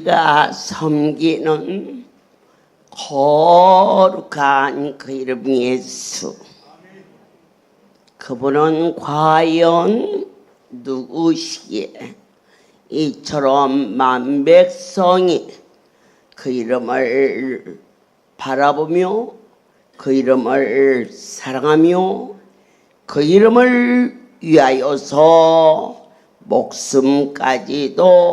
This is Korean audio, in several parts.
우리가 섬기는 거룩한 그 이름 예수, 그분은 과연 누구시기에 이처럼 만백성이 그 이름을 바라보며 그 이름을 사랑하며 그 이름을 위하여서 목숨까지도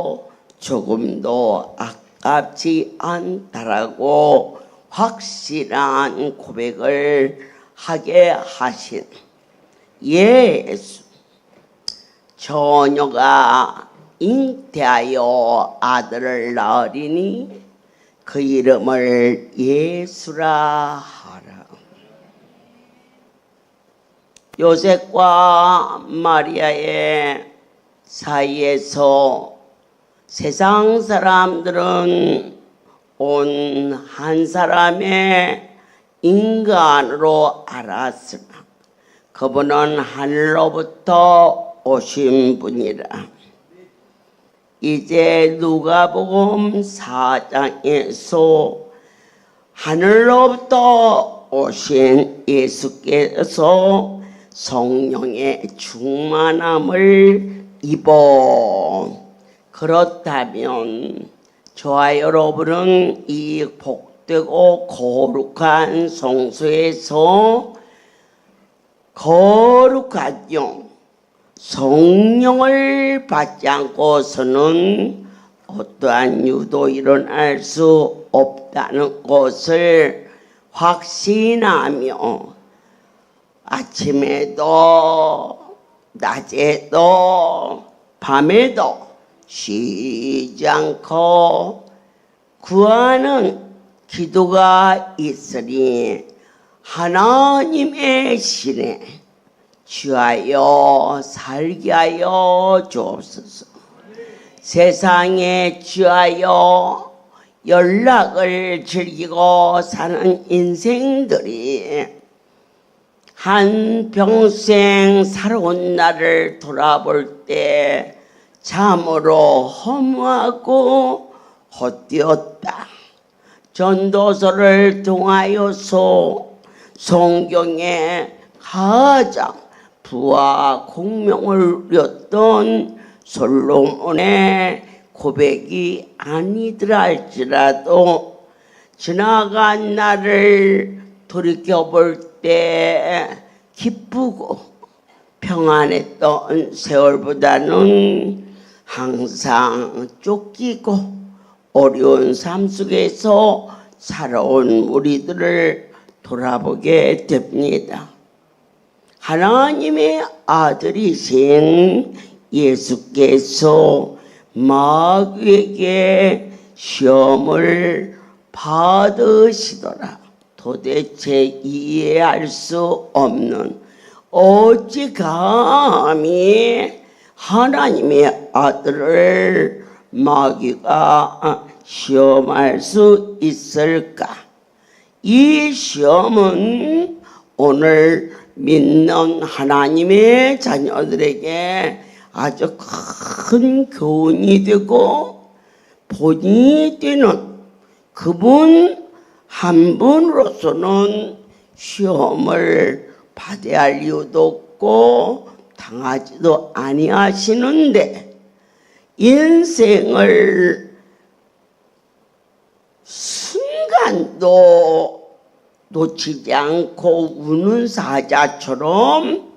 조금도 아깝지 않다라고 확실한 고백을 하게 하신 예수, 처녀가 잉태하여 아들을 낳으리니 그 이름을 예수라 하라. 요셉과 마리아의 사이에서 세상 사람들은 온 한 사람의 인간으로 알았으나 그분은 하늘로부터 오신 분이라. 이제 누가복음 4장에서 하늘로부터 오신 예수께서 성령의 충만함을 입어 그렇다면 저와 여러분은 이 복되고 거룩한 성소에서 거룩한 영, 성령을 받지 않고서는 어떠한 일도 일어날 수 없다는 것을 확신하며 아침에도 낮에도 밤에도 쉬지 않고 구하는 기도가 있으니 하나님의 신에 취하여 살게 하여 주옵소서. 세상에 취하여 연락을 즐기고 사는 인생들이 한 평생 살아온 날을 돌아볼 때 참으로 허무하고 헛되었다. 전도서를 통하여서 성경에 가장 부와 공명을 누렸던 솔로몬의 고백이 아니더라 할지라도 지나간 날을 돌이켜볼 때 기쁘고 평안했던 세월보다는 항상 쫓기고 어려운 삶 속에서 살아온 우리들을 돌아보게 됩니다. 하나님의 아들이신 예수께서 마귀에게 시험을 받으시더라. 도대체 이해할 수 없는, 어찌 감히 하나님의 아들을 마귀가 시험할 수 있을까? 이 시험은 오늘 믿는 하나님의 자녀들에게 아주 큰 교훈이 되고 본이 되는 그분 한 분으로서는 시험을 받아야 할 이유도 없고 당하지도 아니하시는데 인생을 순간도 놓치지 않고 우는 사자처럼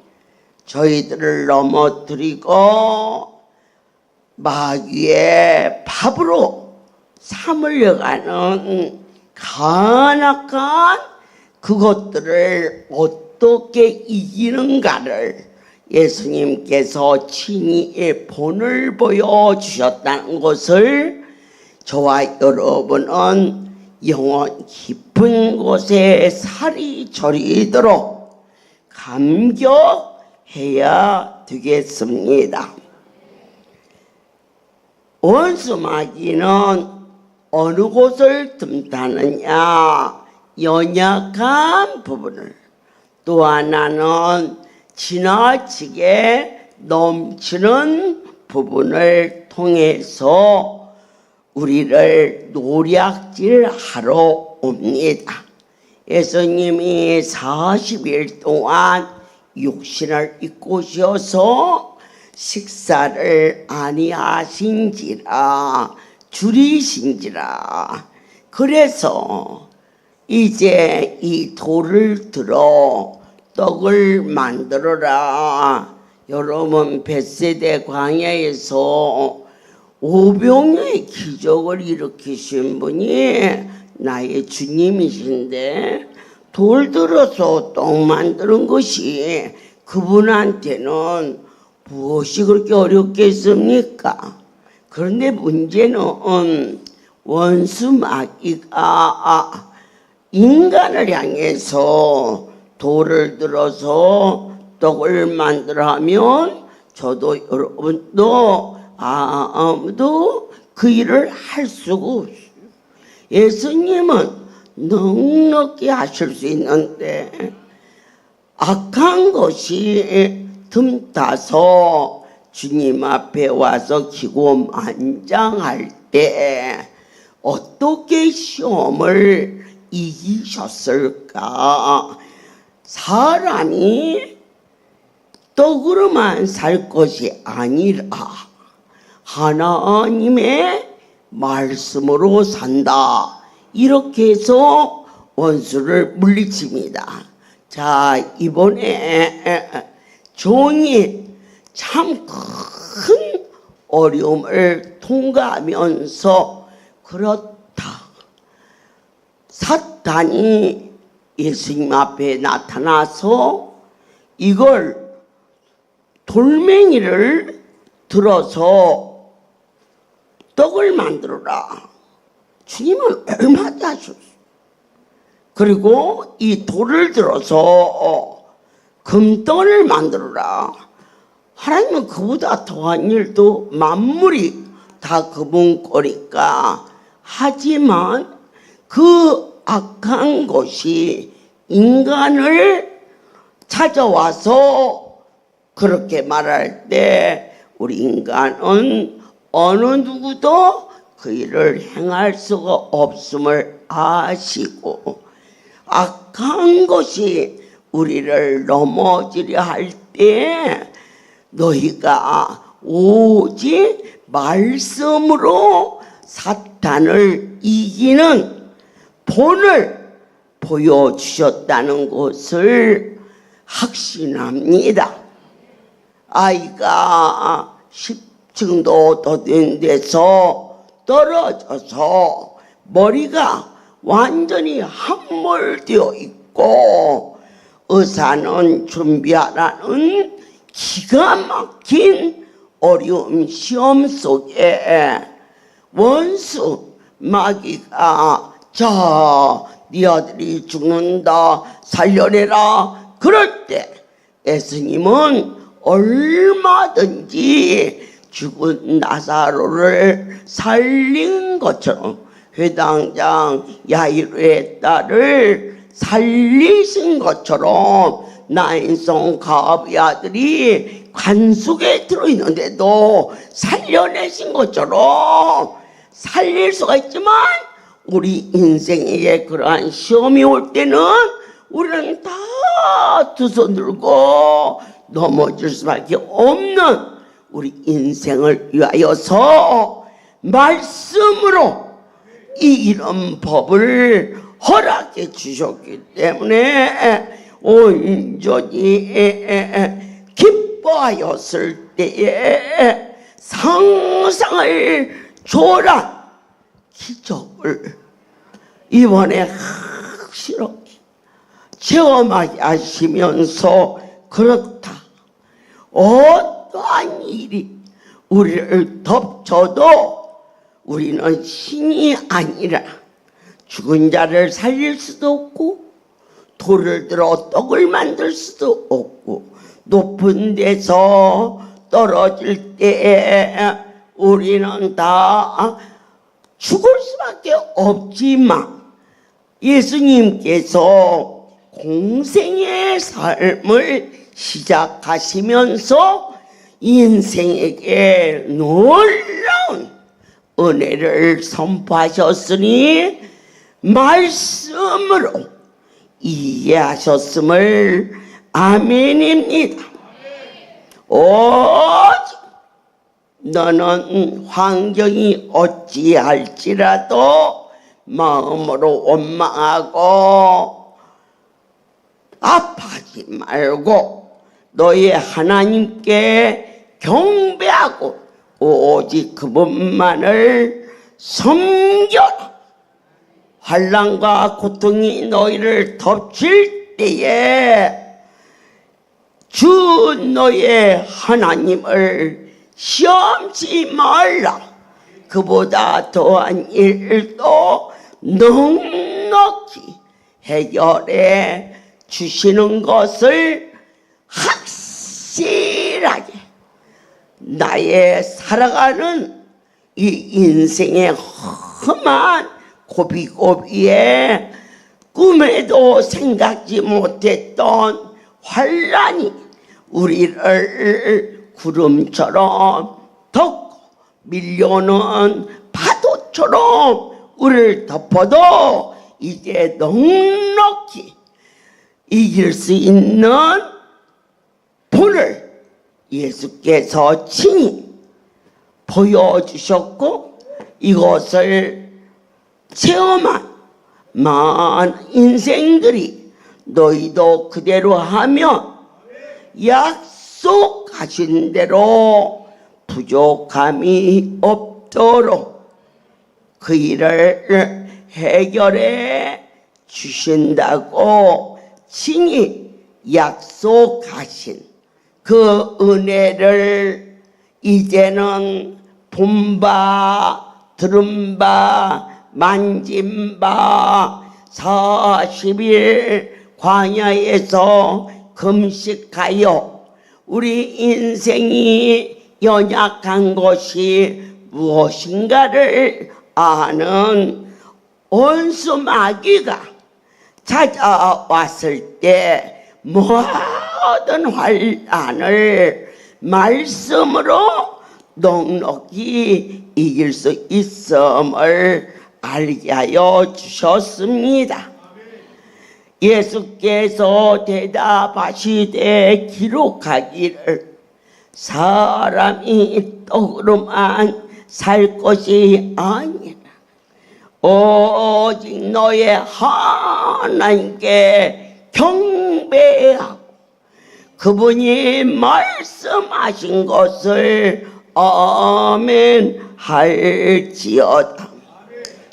저희들을 넘어뜨리고 마귀의 밥으로 삼으려가는 간악한 그것들을 어떻게 이기는가를 예수님께서 친히 본을 보여주셨다는 것을 저와 여러분은 영원 깊은 곳에 살이 저리도록 감격해야 되겠습니다. 원수 마귀는 어느 곳을 틈타느냐? 연약한 부분을. 또 하나는 지나치게 넘치는 부분을 통해서 우리를 노략질하러 옵니다. 예수님이 40일 동안 육신을 입고 오셔서 식사를 아니하신지라 줄이신지라. 그래서 이제 이 돌을 들어 떡을 만들어라. 여러분, 벳세대 광야에서 오병이의 기적을 일으키신 분이 나의 주님이신데, 돌 들어서 떡 만드는 것이 그분한테는 무엇이 그렇게 어렵겠습니까? 그런데 문제는 원수 마귀가 인간을 향해서 돌을 들어서 떡을 만들어 하면 저도 여러분도 아무도 그 일을 할 수가 없어요. 예수님은 넉넉히 하실 수 있는데 악한 것이 틈타서 주님 앞에 와서 기고만장할 때 어떻게 시험을 이기셨을까? 사람이 떡으로만 살 것이 아니라 하나님의 말씀으로 산다. 이렇게 해서 원수를 물리칩니다. 자, 이번에 종이 참 큰 어려움을 통과하면서 그렇다. 사탄이 예수님 앞에 나타나서 이걸 돌멩이를 들어서 떡을 만들어라. 주님은 얼마나 하셨어요. 그리고 이 돌을 들어서 금떡을 만들어라. 하나님은 그보다 더한 일도 만물이 다 그분 거니까. 하지만 그 악한 것이 인간을 찾아와서 그렇게 말할 때 우리 인간은 어느 누구도 그 일을 행할 수가 없음을 아시고, 악한 것이 우리를 넘어지려 할 때 너희가 오직 말씀으로 사탄을 이기는 본을 보여주셨다는 것을 확신합니다. 아이가 10층도 더 된 데서 떨어져서 머리가 완전히 함몰되어 있고, 의사는 준비하라는 기가 막힌 어려움 시험 속에 원수 마귀가 네 아들이 죽는다, 살려내라. 그럴 때 예수님은 얼마든지 죽은 나사로를 살린 것처럼 회당장 야이로의 딸을 살리신 것처럼 나인성 가압의 아들이 관 속에 들어있는데도 살려내신 것처럼 살릴 수가 있지만, 우리 인생에 그러한 시험이 올 때는 우리는 다 두 손 들고 넘어질 수밖에 없는 우리 인생을 위하여서 말씀으로 이 이런 법을 허락해 주셨기 때문에 온전히 기뻐하였을 때에 상상을 초월한 기적을 이번에 확실하게 체험하게 하시면서, 그렇다. 어떠한 일이 우리를 덮쳐도 우리는 신이 아니라 죽은 자를 살릴 수도 없고, 돌을 들어 떡을 만들 수도 없고, 높은 데서 떨어질 때 우리는 다 죽을 수밖에 없지만, 예수님께서 공생의 삶을 시작하시면서 인생에게 놀라운 은혜를 선포하셨으니 말씀으로 이해하셨음을 아멘입니다. 오직 너는 환경이 어찌할지라도 마음으로 원망하고 아파하지 말고 너의 하나님께 경배하고 오직 그분만을 섬겨라. 환난과 고통이 너희를 덮칠 때에 주 너의 하나님을 시험치 말라. 그보다 더한 일도 넉넉히 해결해 주시는 것을 확실하게 나의 살아가는 이 인생의 험한 고비고비에 꿈에도 생각지 못했던 환난이 우리를 구름처럼 덮고 밀려오는 파도처럼 우리를 덮어도 이제 넉넉히 이길 수 있는 본을 예수께서 친히 보여주셨고 이것을 체험한 많은 인생들이 너희도 그대로 하면 약속하신 대로 부족함이 없도록 그 일을 해결해 주신다고 친히 약속하신 그 은혜를 이제는 본 바, 들은 바, 만진 바 40일 광야에서 금식하여 우리 인생이 연약한 것이 무엇인가를 아는 원수 마귀가 찾아왔을 때 모든 환난을 말씀으로 넉넉히 이길 수 있음을 알게 하여 주셨습니다. 예수께서 대답하시되 기록하기를 사람이 떡으로만 살 것이 아니라 오직 너의 하나님께 경배하고 그분이 말씀하신 것을 아멘 할지어다.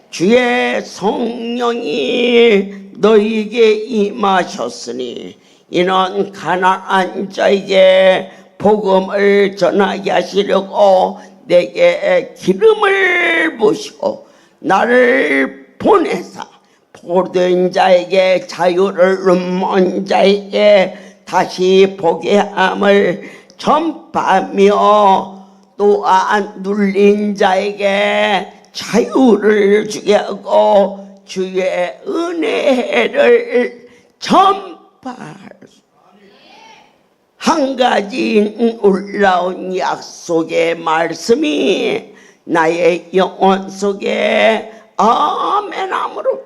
주의 성령이 너희에게 임하셨으니 이는 가난한 자에게 복음을 전하게 하시려고 내게 기름을 부시고 나를 보내사 포된 자에게 자유를 얻는 자에게 다시 보게 함을 전파하며 또한 눌린 자에게 자유를 주게 하고 주의 은혜를 전파할 한 가지 놀라운 약속의 말씀이 나의 영혼 속에 아멘함으로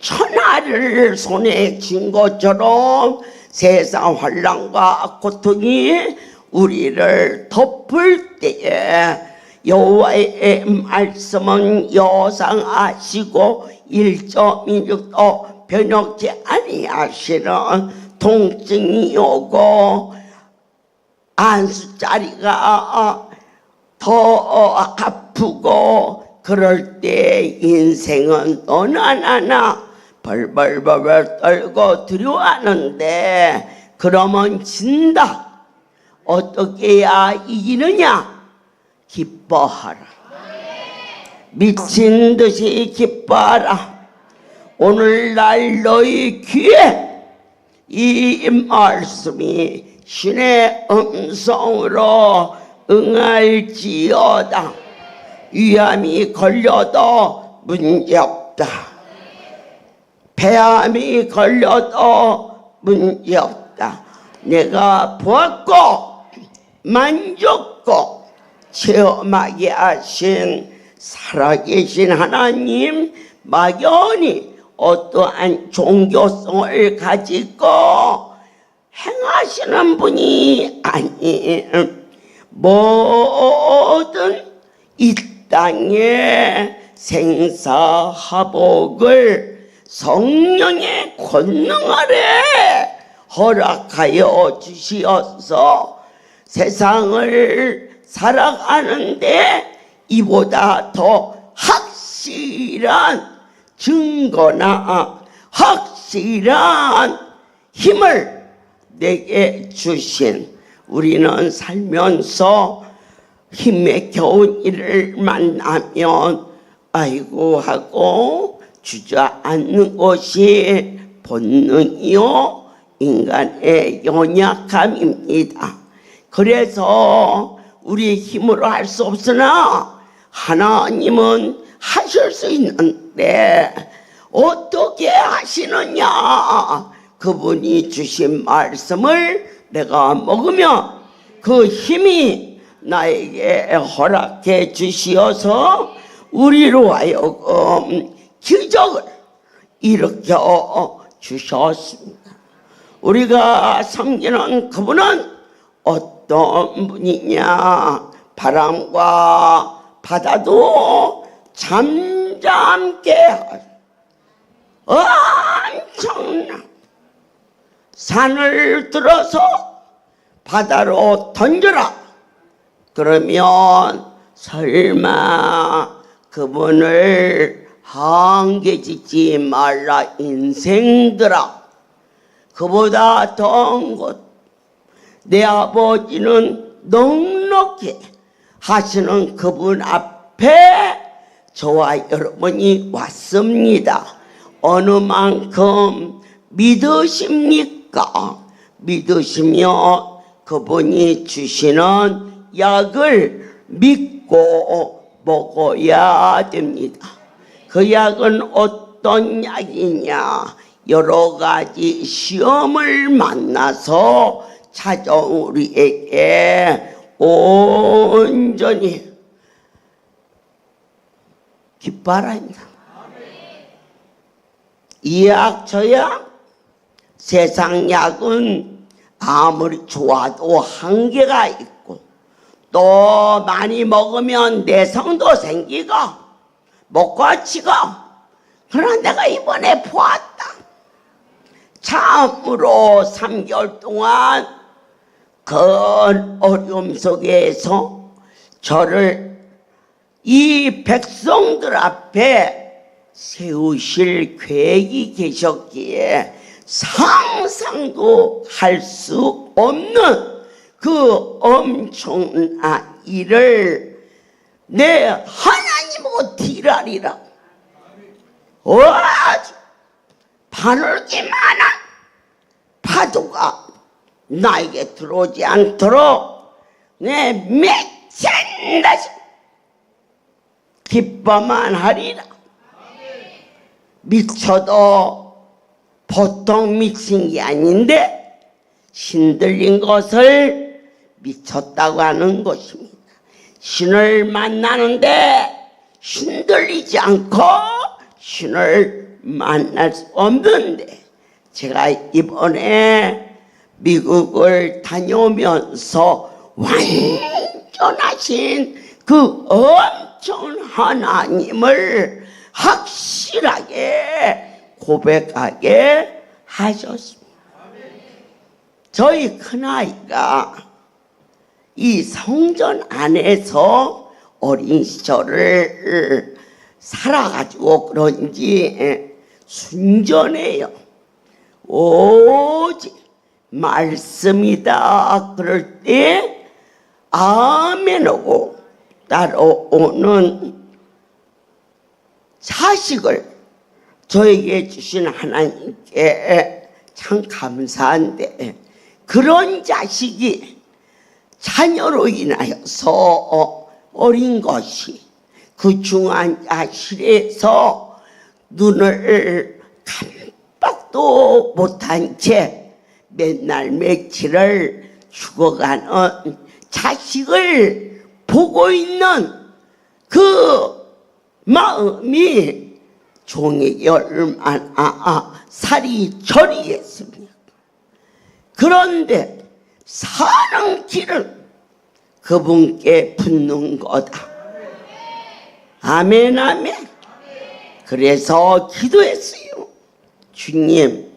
천하를 손에 쥔 것처럼 세상 환난과 고통이 우리를 덮을 때에 여호와의 말씀은 여상하시고 1.26도 변혁지 아니하시는 통증이 오고 안수자리가 더 아프고 그럴 때 인생은 너나 나나 벌벌벌 떨고 두려워하는데 그러면 진다. 어떻게 해야 이기느냐? 기뻐하라. 미친 듯이 기뻐하라. 오늘날 너희 귀에 이 말씀이 신의 음성으로 응할지어다. 위암이 걸려도 문제없다. 폐암이 걸려도 문제없다. 내가 보았고 만졌고 체험하게 하신 살아계신 하나님 막연히 어떠한 종교성을 가지고 행하시는 분이 아니 모든 이 땅의 생사화복을 성령의 권능 아래 허락하여 주시어서 세상을 살아가는데 이보다 더 확실한 증거나 확실한 힘을 내게 주신 우리는 살면서 힘에 겨운 일을 만나면 아이고 하고 주저앉는 것이 본능이요 인간의 연약함입니다. 그래서 우리 힘으로 할 수 없으나 하나님은 하실 수 있는데 어떻게 하시느냐? 그분이 주신 말씀을 내가 먹으면 그 힘이 나에게 허락해 주시어서 우리로 하여금 기적을 일으켜 주셨습니다. 우리가 섬기는 그분은 어떤 분이냐? 바람과 바다도 잠잠게 엄청난 산을 들어서 바다로 던져라. 그러면 설마 그분을 한계 짓지 말라 인생들아. 그보다 더한 것 내 아버지는 넉넉히 하시는 그분 앞에 저와 여러분이 왔습니다. 어느 만큼 믿으십니까? 믿으시면 그분이 주시는 약을 믿고 먹어야 됩니다. 그 약은 어떤 약이냐? 여러 가지 시험을 만나서 찾아온 우리에게 온전히 깃바랍니다. 이 약 저 약 세상 약은 아무리 좋아도 한계가 있고 또 많이 먹으면 내성도 생기고 먹고 치고. 그러나 내가 이번에 보았다. 참으로 3개월 동안 큰 어려움 속에서 저를 이 백성들 앞에 세우실 계획이 계셨기에 상상도 할 수 없는 그 엄청난 일을 내 하나님으로 딜하리라. 바늘기만한 파도가 나에게 들어오지 않도록 내 미친 듯이 기뻐만 하리라. 미쳐도 보통 미친 게 아닌데 신들린 것을 미쳤다고 하는 것입니다. 신을 만나는데 신들리지 않고 신을 만날 수 없는데 제가 이번에 미국을 다녀오면서 완전하신 그 엄청난 하나님을 확실하게 고백하게 하셨습니다. 저희 큰아이가 이 성전 안에서 어린 시절을 살아가지고 그런지 순전해요. 오직 말씀이다 그럴 때 아멘하고 따라오는 자식을 저에게 주신 하나님께 참 감사한데 그런 자식이 자녀로 인하여서 어린 것이 그 중한 야실에서 눈을 깜빡도 못한 채 맨날 며칠을 죽어가는 자식을 보고 있는 그 마음이 종에게 얼마나 살이 저리겠습니까? 그런데 사는 길은 그분께 붙는 거다. 아멘, 아멘. 그래서 기도했어요. 주님,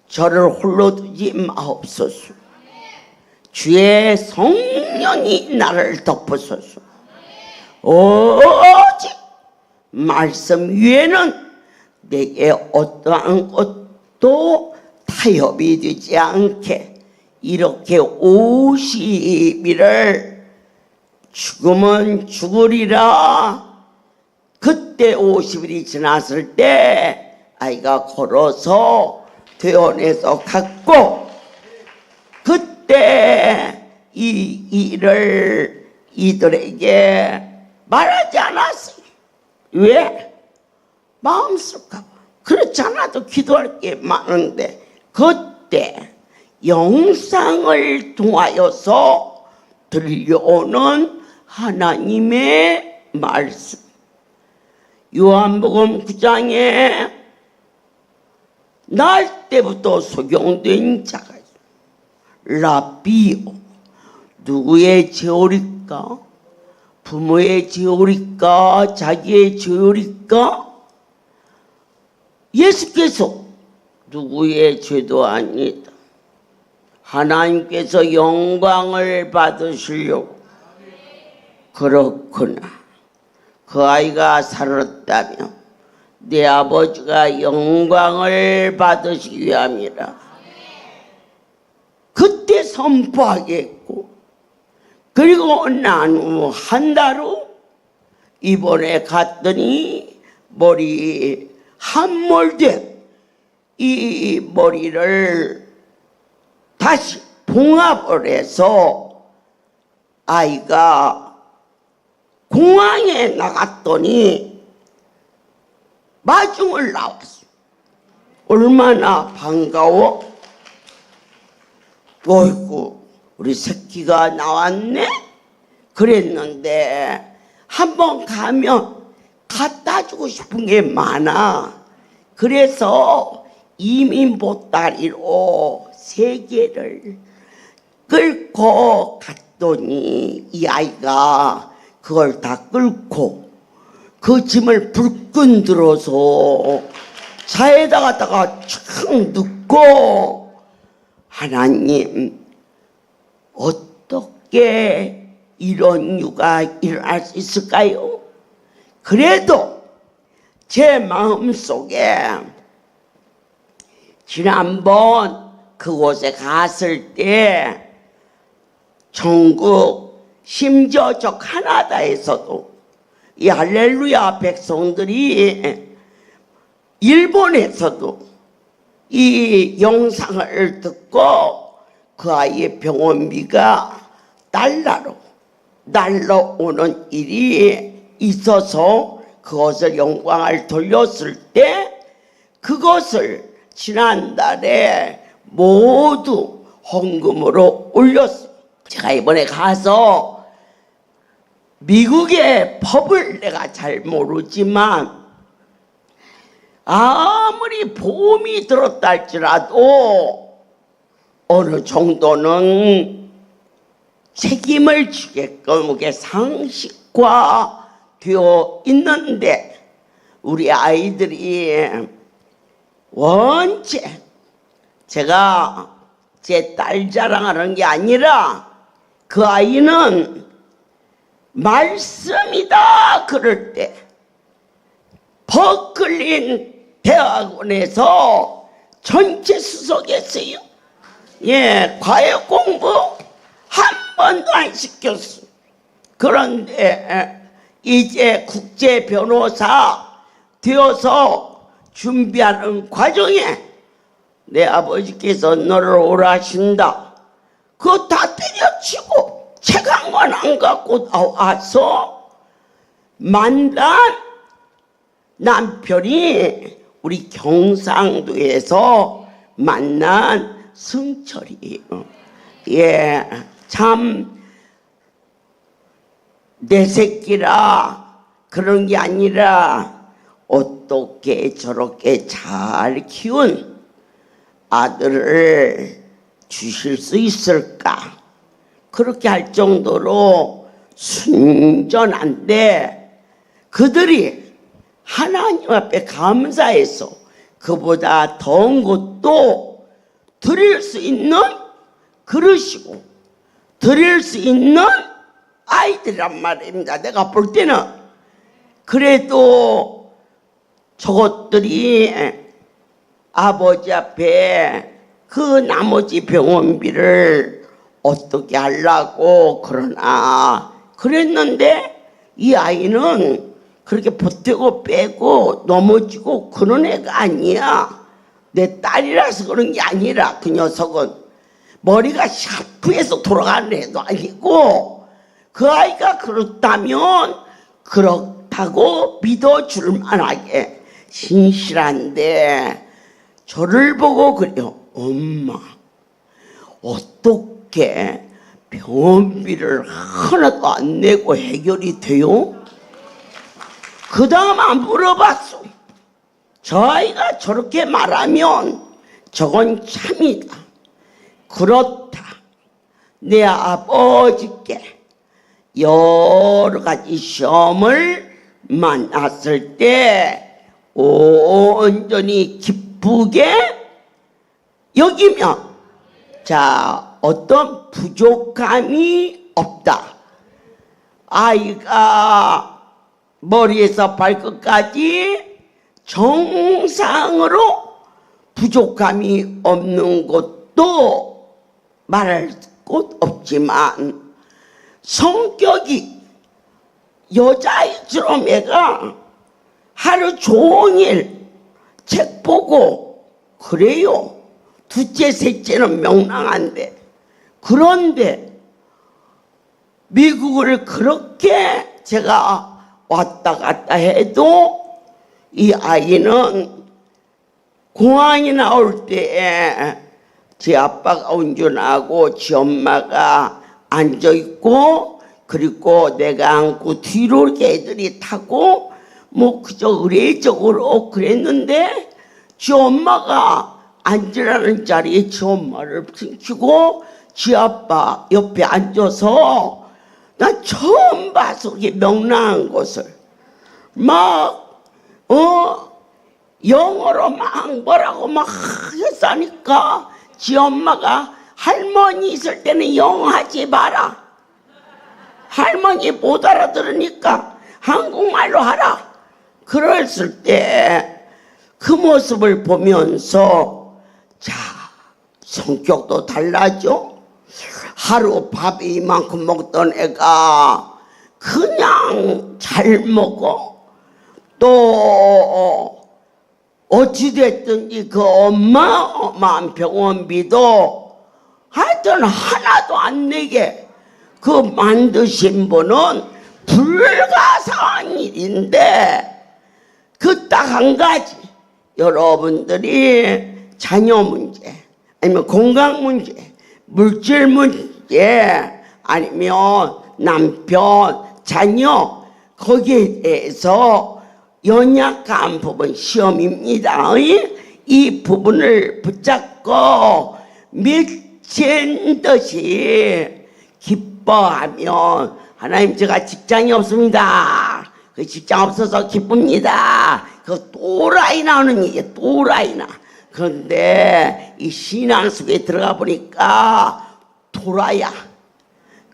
저를 홀로 두지 마옵소서. 주의 성령이 나를 덮으소서. 오직 말씀 위에는 내게 어떠한 것도 타협이 되지 않게 이렇게 50일을 죽으면 죽으리라. 그때 50일이 지났을 때 아이가 걸어서 퇴원해서 갔고, 그때 이 일을 이들에게 말하지 않았어요. 왜? 마음 쓸까 봐. 그렇지 않아도 기도할 게 많은데, 그때 영상을 통하여서 들려오는 하나님의 말씀, 요한복음 9장에 날 때부터 소경된 자가 있어요. 라비오, 누구의 죄오리까? 부모의 죄오리까? 자기의 죄오리까? 예수께서 누구의 죄도 아니다. 하나님께서 영광을 받으시려고. 그렇구나. 그 아이가 살았다면 내 아버지가 영광을 받으시기 위함이라. 그때 선포하겠고, 그리고 난 후 한 달 후 이번에 갔더니 머리 함몰된 이 머리를 다시 봉합을 해서 아이가 공항에 나갔더니 마중을 나왔어. 얼마나 반가워? 어이구, 우리 새끼가 나왔네? 그랬는데 한번 가면 갖다 주고 싶은 게 많아. 그래서 이민 보따리로 3개를 끌고 갔더니 이 아이가 그걸 다 끌고 그 짐을 불끈 들어서 차에다가 촥 넣고, 하나님, 어떻게 이런 일가 일어날 수 있을까요? 그래도 제 마음속에 지난번 그곳에 갔을 때 전국, 심지어 저 카나다에서도 이 할렐루야 백성들이, 일본에서도 이 영상을 듣고 그 아이의 병원비가 달러로 날라오는 일이 있어서 그것을 영광을 돌렸을 때 그것을 지난달에 모두 헌금으로 올렸어요. 제가 이번에 가서 미국의 법을 내가 잘 모르지만 아무리 보험이 들었다 할지라도 어느 정도는 책임을 지게끔 그게 상식화 되어 있는데, 우리 아이들이 원체, 제가 제 딸 자랑하는 게 아니라 그 아이는 말씀이다 그럴 때 버클린 대학원에서 전체 수석했어요. 예, 과외 공부 한 번도 안 시켰어. 그런데 이제 국제 변호사 되어서 준비하는 과정에 내 아버지께서 너를 오라 하신다. 그거 다 때려치고 책 한 권 안 갖고 나와서 만난 남편이 우리 경상도에서 만난 승철이에요. 예, 참 내 새끼라 그런 게 아니라 어떻게 저렇게 잘 키운 아들을 주실 수 있을까? 그렇게 할 정도로 순전한데 그들이 하나님 앞에 감사해서 그보다 더한 것도 드릴 수 있는 그릇이고 드릴 수 있는 아이들이란 말입니다. 내가 볼 때는. 그래도 저것들이 아버지 앞에 그 나머지 병원비를 어떻게 하려고 그러나 그랬는데 이 아이는 그렇게 보태고 빼고 넘어지고 그런 애가 아니야. 내 딸이라서 그런 게 아니라 그 녀석은 머리가 샤프해서 돌아가는 애도 아니고 그 아이가 그렇다면 그렇다고 믿어줄 만하게 신실한데 저를 보고 그래요. 엄마 어떻게 병원비를 하나도 안 내고 해결이 돼요? 그 다음 안 물어봤어. 저 아이가 저렇게 말하면 저건 참이다. 그렇다. 내 아버지께 여러 가지 시험을 만났을 때 온전히 기쁘게 여기며 자 어떤 부족함이 없다. 아이가 머리에서 발끝까지 정상으로 부족함이 없는 것도 말할 곳 없지만 성격이 여자아이처럼 애가 하루 종일 책 보고 그래요. 둘째 셋째는 명랑한데 그런데 미국을 그렇게 제가 왔다 갔다 해도 이 아이는 공항에 나올 때 제 아빠가 운전하고 지 엄마가 앉아있고 그리고 내가 앉고 뒤로 이렇게 애들이 타고 뭐 그저 의례적으로 그랬는데 지 엄마가 앉으라는 자리에 지 엄마를 숨기고 지 아빠 옆에 앉아서 나 처음 봐서 이게 명랑한 것을 막 영어로 막 뭐라고 막 했으니까 지 엄마가 할머니 있을 때는 영어 하지 마라. 할머니 못 알아들으니까 한국말로 하라. 그랬을 때 그 모습을 보면서 자 성격도 달라져. 하루 밥 이만큼 먹던 애가 그냥 잘 먹어. 또 어찌됐든지 그 어마어마한 병원비도 하여튼 하나도 안 내게 그 만드신 분은 불가사한 일인데 그 딱 한 가지 여러분들이 자녀 문제 아니면 건강 문제 물질 문제 아니면 남편 자녀 거기에 대해서 연약한 부분 시험입니다. 이 부분을 붙잡고 미친 듯이 기뻐하면 하나님 제가 직장이 없습니다. 그 직장 없어서 기쁩니다. 그 또라이 나오는 얘기야. 또라이나. 그런데 이 신앙 속에 들어가 보니까 도라야.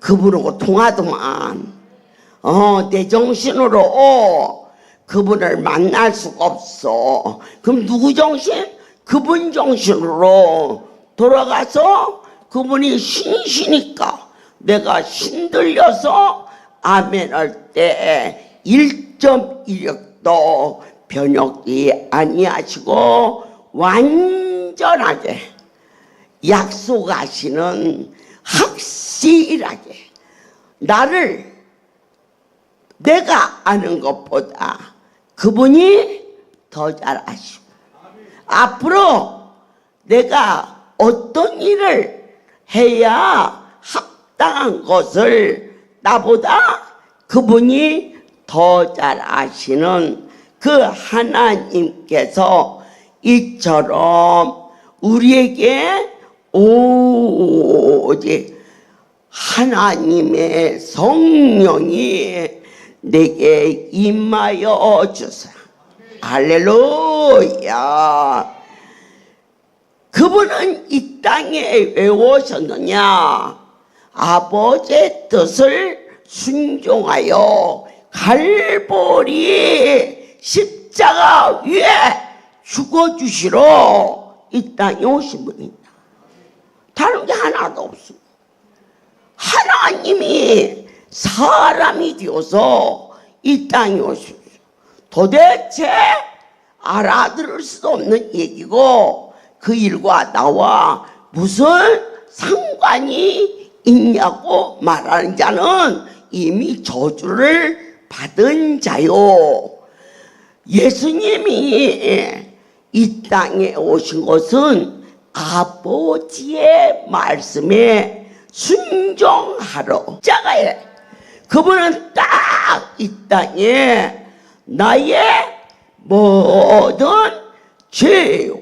그분하고 통하더만. 내 정신으로 그분을 만날 수가 없어. 그럼 누구 정신? 그분 정신으로 돌아가서 그분이 신이시니까 내가 신들려서 아멘 할 때 1.1력도 변혁이 아니하시고 완전하게 약속하시는 확실하게 나를 내가 아는 것보다 그분이 더 잘 아시고 앞으로 내가 어떤 일을 해야 합당한 것을 나보다 그분이 더 잘 아시는 그 하나님께서 이처럼 우리에게 오직 하나님의 성령이 내게 임하여 주세요. 할렐루야. 그분은 이 땅에 왜 오셨느냐? 아버지의 뜻을 순종하여 갈보리 십자가 위에 죽어주시러 이 땅에 오신 분입니다. 다른 게 하나도 없습니다. 하나님이 사람이 되어서 이 땅에 오셨어요. 도대체 알아들을 수 없는 얘기고 그 일과 나와 무슨 상관이 있냐고 말하는 자는 이미 저주를 받은 자요. 예수님이 이 땅에 오신 것은 아버지의 말씀에 순종하러 자가요. 그분은 딱 이 땅에 나의 모든 죄와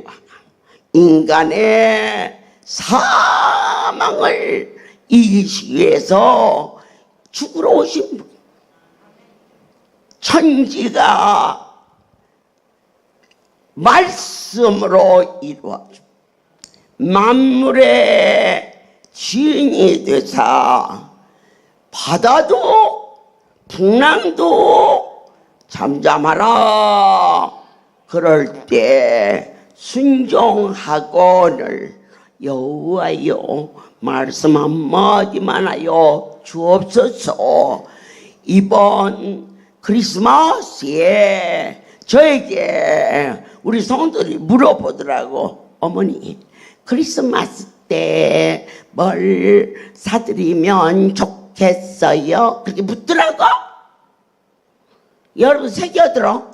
인간의 사망을 이기시기 위해서 죽으러 오신 분. 천지가 말씀으로 이루어져 만물의 주인이 되사 바다도 풍랑도 잠잠하라. 그럴 때 순종하거늘 여호와여 말씀 한마디만 하여 주옵소서. 이번 크리스마스에 저에게 우리 성도들이 물어보더라고. 어머니 크리스마스 때 뭘 사드리면 좋겠어요? 그렇게 묻더라고. 여러분 새겨들어.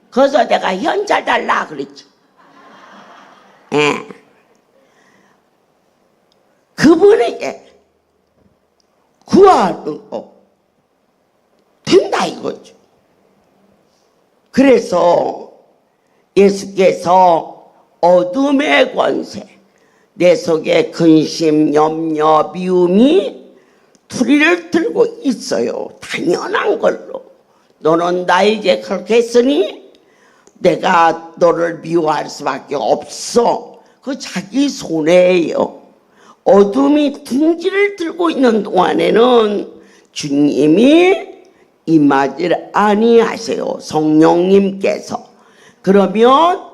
그래서 내가 현잘 달라 그랬지. 예. 그분에게 구하는 거 된다 이거죠. 그래서 예수께서 어둠의 권세, 내 속에 근심, 염려, 미움이 투리를 들고 있어요. 당연한 걸로. 너는 나에게 그렇게 했으니 내가 너를 미워할 수밖에 없어. 그 자기 손해예요. 어둠이 둥지를 들고 있는 동안에는 주님이 임하지 아니하세요. 성령님께서. 그러면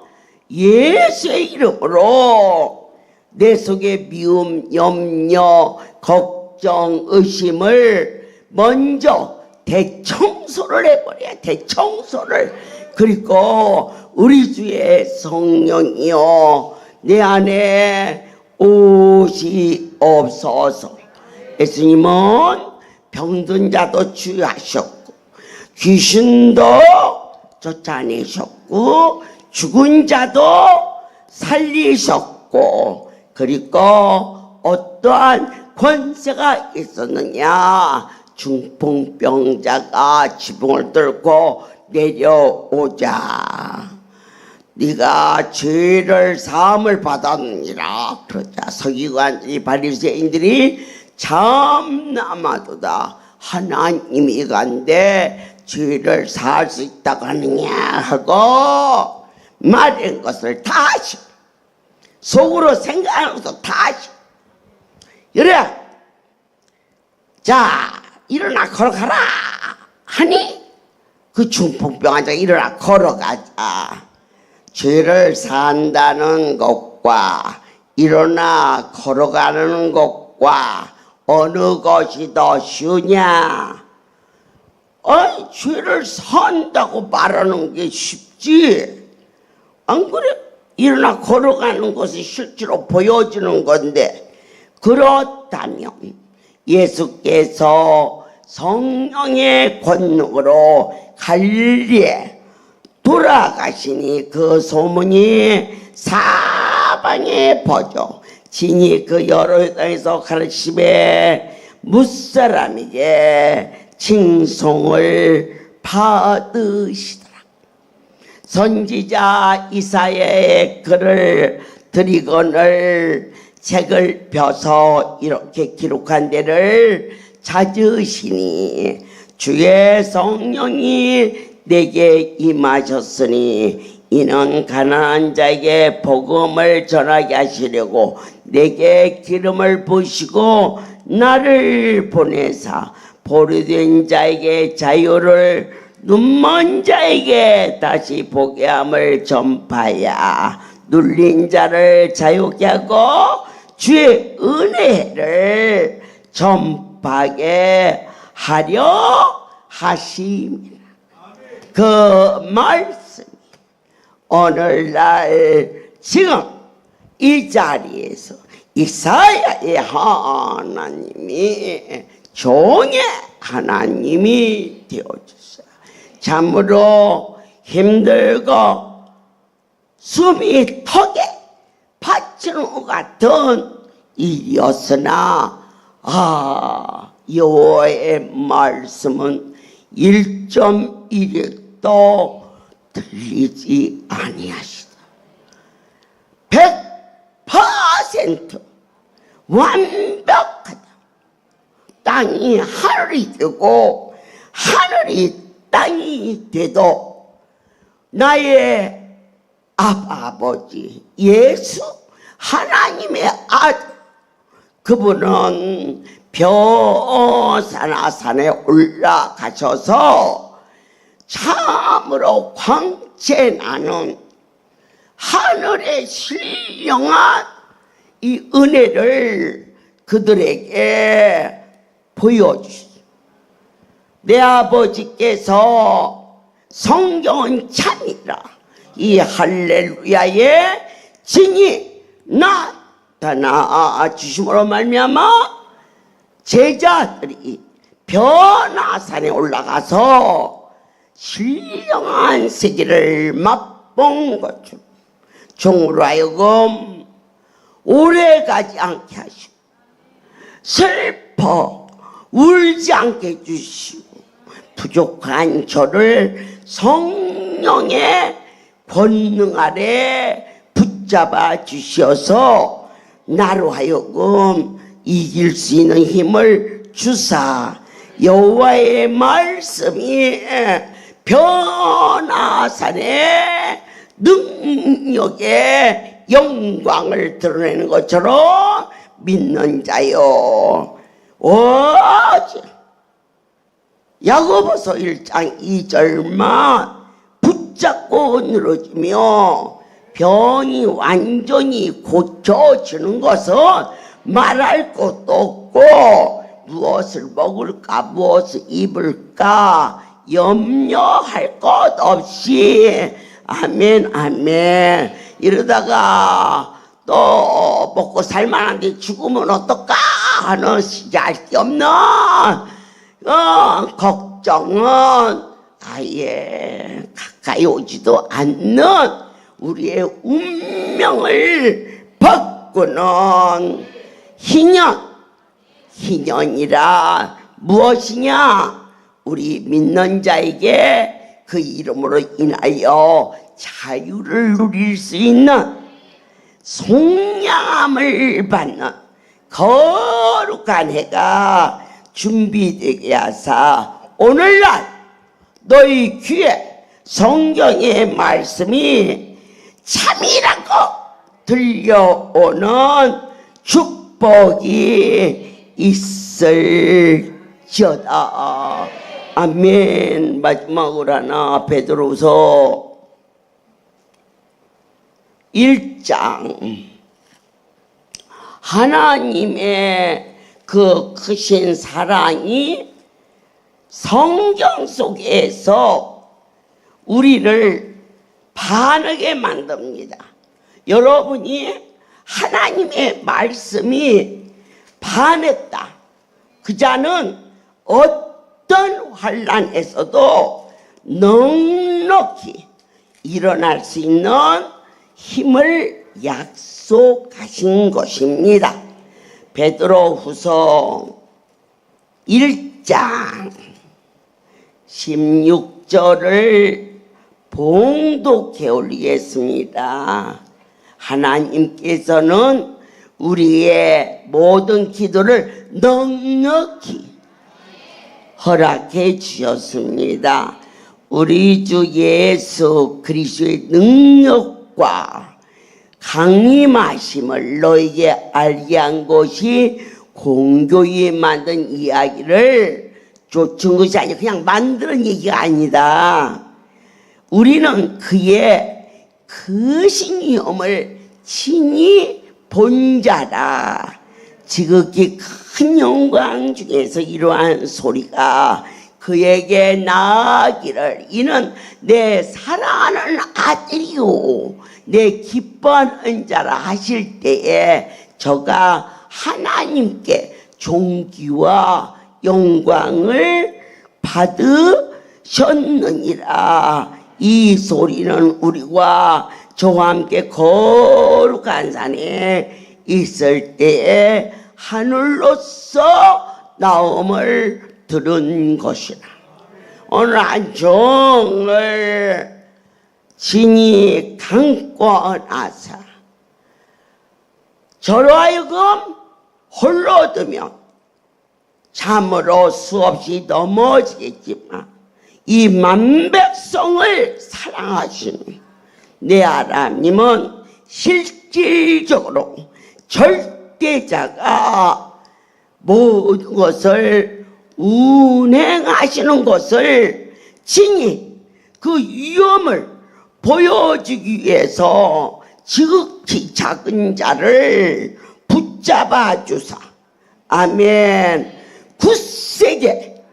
예수의 이름으로 내 속에 미움, 염려, 걱정, 의심을 먼저 대청소를 해버려야 대청소를. 그리고 우리 주의 성령이여 내 안에 오시옵소서. 예수님은 병든 자도 치유하셨고 귀신도 쫓아내셨고 죽은 자도 살리셨고 그리고 어떠한 권세가 있었느냐? 중풍병자가 지붕을 뚫고 내려오자 네가 죄를 사함을 받았느니라. 그러자 서기관들이 바리새인들이 참나마도다. 하나님이 간데 죄를 사할 수 있다고 하느냐 하고 말한 것을 다시 속으로 생각하는 것을 다시 그래 자 일어나 걸어가라 하니 그 중풍병 환자가 일어나 걸어가자. 죄를 산다는 것과 일어나 걸어가는 것과 어느 것이 더 쉬우냐? 죄를 산다고 말하는 게 쉽지. 안 그래? 일어나 걸어가는 것이 실제로 보여지는 건데, 그렇다면 예수께서 성령의 권능으로 갈리에 돌아가시니 그 소문이 사방에 퍼져 진이 그 여러 땅에서 가르침에 무사람에게 칭송을 받으시더라. 선지자 이사야의 글을 드리거늘 책을 펴서 이렇게 기록한 데를 찾으시니 주의 성령이 내게 임하셨으니 이는 가난한 자에게 복음을 전하게 하시려고 내게 기름을 부으시고 나를 보내사 보류된 자에게 자유를 눈먼 자에게 다시 보게 함을 전파하여 눌린 자를 자유케 하고 주의 은혜를 전파하게 하려 하심이라. 그 말씀이 오늘날 지금 이 자리에서 이사야의 하나님이 종의 하나님이 되어주세요. 참으로 힘들고 숨이 턱에 받치는 것 같은 일이었으나 여호와의 말씀은 1.1획도 들리지 아니하시다. 100% 완벽하다. 땅이 하늘이 되고 하늘이 땅이 돼도 나의 아버지 예수 하나님의 아들 그분은 벼사나산에 올라가셔서 참으로 광채 나는 하늘의 신령한 이 은혜를 그들에게 보여주시오. 내 아버지께서 성경은 참이라 이 할렐루야의 진이 나타나 주심으로 말미암아 제자들이 벼나산에 올라가서 신령한 세계를 맛본 것처럼 종으로 하여금 오래가지 않게 하시고 슬퍼 울지 않게 해주시고 부족한 저를 성령의 권능 아래 붙잡아 주셔서 나로 하여금 이길 수 있는 힘을 주사 여호와의 말씀이 벼나산의 능력의 영광을 드러내는 것처럼 믿는 자요. 오직 야고보서 1장 2절만 붙잡고 늘어지며 병이 완전히 고쳐지는 것은 말할 것도 없고 무엇을 먹을까 무엇을 입을까 염려할 것 없이 아멘 아멘. 이러다가 또 먹고 살만한데 죽으면 어떨까 하는 시잘데 없는 걱정은 아예 가까이 오지도 않는 우리의 운명을 바꾸는 희년이라 무엇이냐? 우리 믿는 자에게 그 이름으로 인하여 자유를 누릴 수 있는 속량함을 받는 거룩한 해가 준비되게 하사 오늘날 너희 귀에 성경의 말씀이 참이라고 들려오는 축복이 있을지어다. 아멘. 마지막으로 하나 베드로후서 1장 하나님의 그 크신 사랑이 성경 속에서 우리를 반하게 만듭니다. 여러분이 하나님의 말씀이 반했다. 그 자는 어떤 환난에서도 넉넉히 일어날 수 있는 힘을 약속하신 것입니다. 베드로후서 1장 16 6절을 봉독해 올리겠습니다. 하나님께서는 우리의 모든 기도를 넉넉히 허락해 주셨습니다. 우리 주 예수 그리스도의 능력과 강림하심을 너에게 알게 한 것이 공교히 만든 이야기를 쫓은 것이 아니라 그냥 만드는 얘기가 아니다. 우리는 그의 그 신이옴을 친히 본 자라. 지극히 큰 영광 중에서 이러한 소리가 그에게 나아가기를 이는 내 사랑하는 아들이요 내 기뻐하는 자라 하실 때에 저가 하나님께 존귀와 영광을 받으셨느니라. 이 소리는 우리와 저와 함께 거룩한 산에 있을 때에 하늘로서 나옴을 들은 것이라. 오늘 한 종을 진이 감고 나서 저로 하여금 홀로 두면 참으로 수없이 넘어지겠지만 이 만백성을 사랑하시는 내 하나님은 실질적으로 절대자가 모든 것을 운행하시는 것을 친히 그 위험을 보여주기 위해서 지극히 작은 자를 붙잡아 주사. 아멘. 굳세게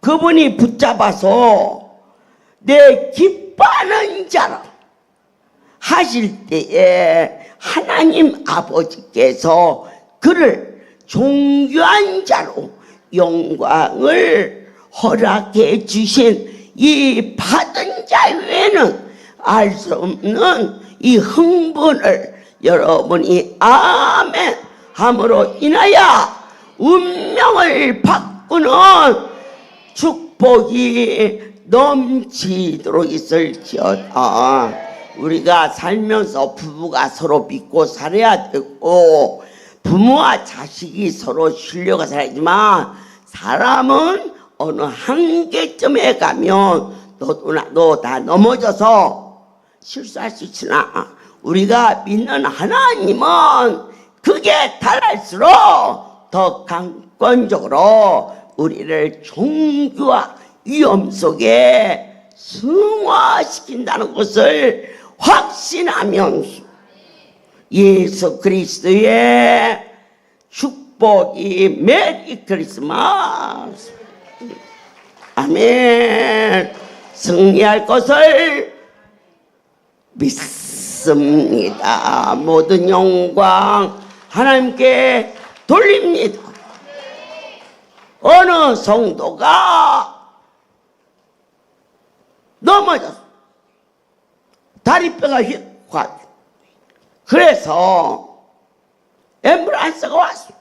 그분이 붙잡아서 내 기뻐하는 자라 하실 때에 하나님 아버지께서 그를 존귀한 자로 영광을 허락해 주신 이 받은 자 외에는 알 수 없는 이 흥분을 여러분이 아멘 함으로 인하여 운명을 바꾸는 축복이 넘치도록 있을지어다. 우리가 살면서 부부가 서로 믿고 살아야 되고 부모와 자식이 서로 신뢰가 살아야지만 사람은 어느 한계점에 가면 너도 나도 다 넘어져서 실수할 수 있으나 우리가 믿는 하나님은 그게 달할수록 더 강권적으로 우리를 종교와 위험 속에 승화시킨다는 것을 확신하면서 예수 그리스도의 축복이 메리 크리스마스 아멘 승리할 것을 믿습니다. 모든 영광 하나님께 돌립니다. 어느 성도가 넘어졌어. 다리뼈가 휙 가. 그래서 앰뷸런스가 왔어.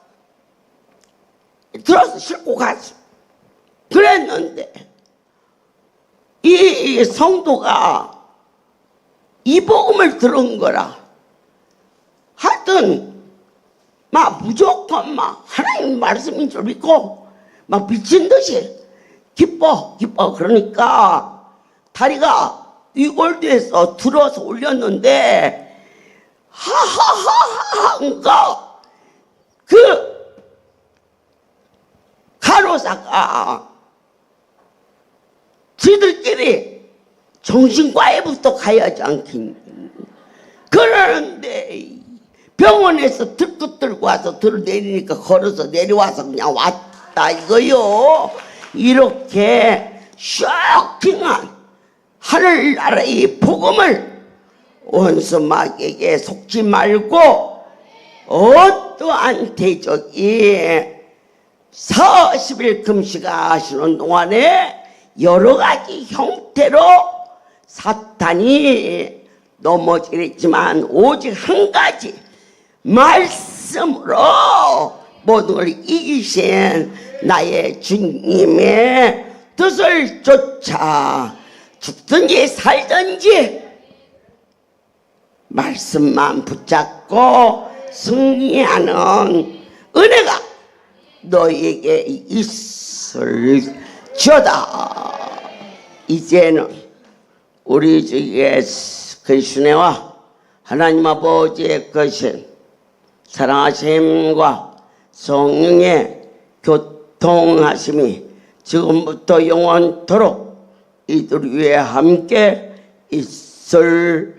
들어서 싣고 갔어. 그랬는데 이 성도가 이 복음을 들은 거라. 하여튼 막 무조건 막 하나님 말씀인 줄 믿고 막 미친 듯이 기뻐 그러니까 다리가 위골드에서 들어서 올렸는데 하하하하가 그 간호사가 지들끼리 정신과에부터 가야지 않겠니. 그러는데 병원에서 들고 들고 와서 들어내리니까 걸어서 내려와서 그냥 왔다 이거요. 이렇게 쇼킹한 하늘나라의 복음을 원수마귀에게 속지 말고 어떠한 대적이 40일 금식하시는 동안에 여러 가지 형태로 사탄이 넘어지겠지만 오직 한 가지 말씀으로 모든 걸 이기신 나의 주님의 뜻을 쫓아 죽든지 살든지 말씀만 붙잡고 승리하는 은혜가 너에게 있을지어다. 이제는 우리 주 예수 그리스도와 하나님 아버지의 것인 사랑하심과 성령의 교통하심이 지금부터 영원토록 이들 위에 함께 있을지어다.